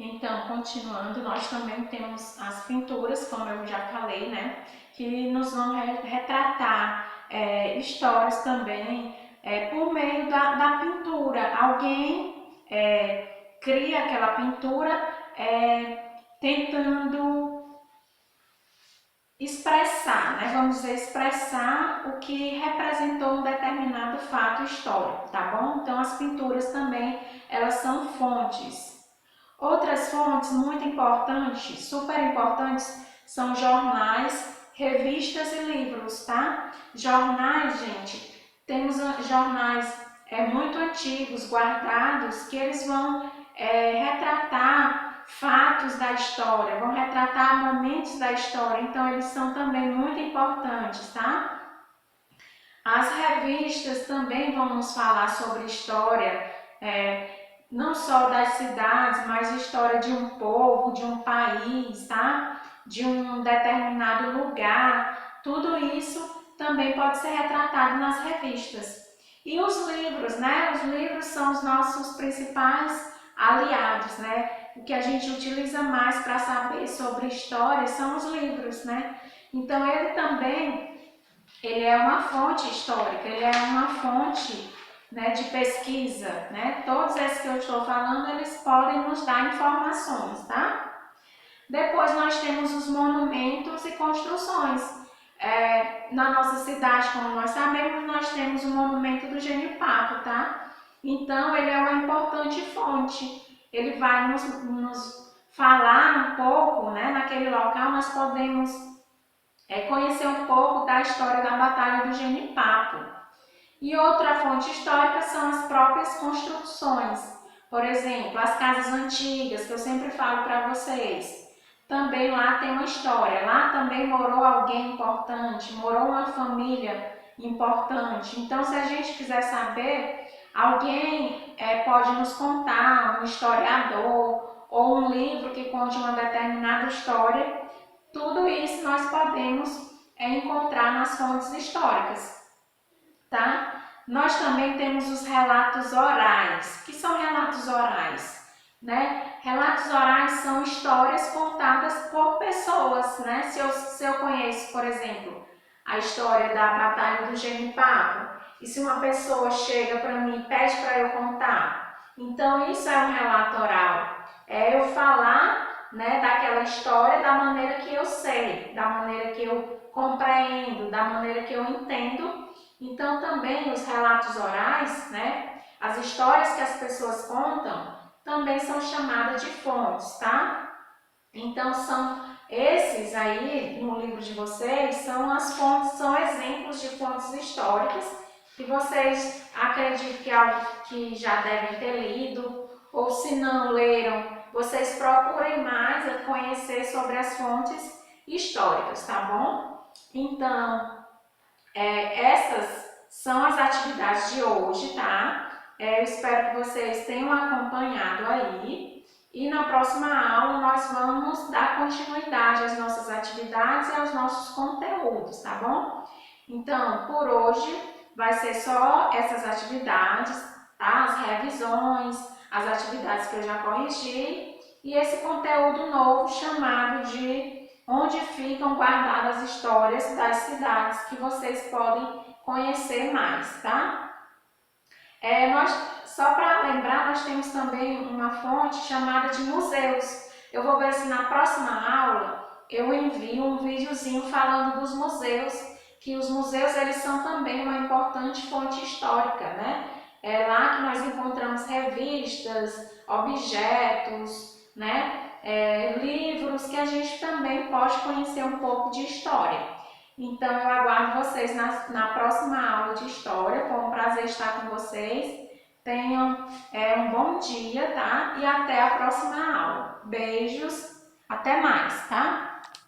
Então, continuando, nós também temos as pinturas, como eu já falei, né? Que nos vão retratar histórias também por meio da pintura. Alguém cria aquela pintura tentando expressar, né? Vamos dizer, expressar o que representou um determinado fato histórico, tá bom? Então, as pinturas também, elas são fontes. Outras fontes muito importantes, super importantes, são jornais, revistas e livros, tá? Jornais, gente, temos jornais muito antigos, guardados, que eles vão retratar fatos da história, vão retratar momentos da história, então eles são também muito importantes, tá? As revistas também vão nos falar sobre história, não só das cidades, mas história de um povo, de um país, tá? De um determinado lugar. Tudo isso também pode ser retratado nas revistas. E os livros, né? Os livros são os nossos principais aliados, né? O que a gente utiliza mais para saber sobre história são os livros, né? Então ele é uma fonte histórica, ele é uma fonte, né, de pesquisa, né? Todos esses que eu estou falando, eles podem nos dar informações, tá? Depois nós temos os monumentos e construções. Na nossa cidade, como nós sabemos, nós temos o monumento do Genipapo, tá? Então, ele é uma importante fonte. Ele vai nos falar um pouco, né? Naquele local nós podemos conhecer um pouco da história da Batalha do Genipapo. E outra fonte histórica são as próprias construções. Por exemplo, as casas antigas, que eu sempre falo para vocês. Também lá tem uma história. Lá também morou alguém importante, morou uma família importante. Então, se a gente quiser saber, alguém pode nos contar, um historiador ou um livro que conte uma determinada história. Tudo isso nós podemos encontrar nas fontes históricas, tá? Nós também temos os relatos orais. O que são relatos orais? Né? Relatos orais são histórias contadas por pessoas, né? Se eu conheço, por exemplo, a história da Batalha do Genipapo, e se uma pessoa chega para mim e pede para eu contar, então isso é um relato oral. É eu falar, né, daquela história da maneira que eu sei, da maneira que eu compreendo, da maneira que eu entendo. Então também os relatos orais, né, as histórias que as pessoas contam, também são chamadas de fontes, tá? Então são esses aí no livro de vocês, são as fontes, são exemplos de fontes históricas que vocês acreditam que é algo que já devem ter lido, ou se não leram, vocês procurem mais conhecer sobre as fontes históricas, tá bom? Então, essas são as atividades de hoje, tá? Eu espero que vocês tenham acompanhado aí. E na próxima aula nós vamos dar continuidade às nossas atividades e aos nossos conteúdos, tá bom? Então, por hoje vai ser só essas atividades, tá? As revisões, as atividades que eu já corrigi e esse conteúdo novo chamado de onde ficam guardadas as histórias das cidades que vocês podem conhecer mais, tá? Só para lembrar, nós temos também uma fonte chamada de museus. Eu vou ver se na próxima aula eu envio um videozinho falando dos museus, que os museus eles são também uma importante fonte histórica, né? É lá que nós encontramos revistas, objetos, né? Livros que a gente também pode conhecer um pouco de história. Então, eu aguardo vocês na próxima aula de História. Foi um prazer estar com vocês. Tenham um bom dia, tá? E até a próxima aula. Beijos, até mais, tá?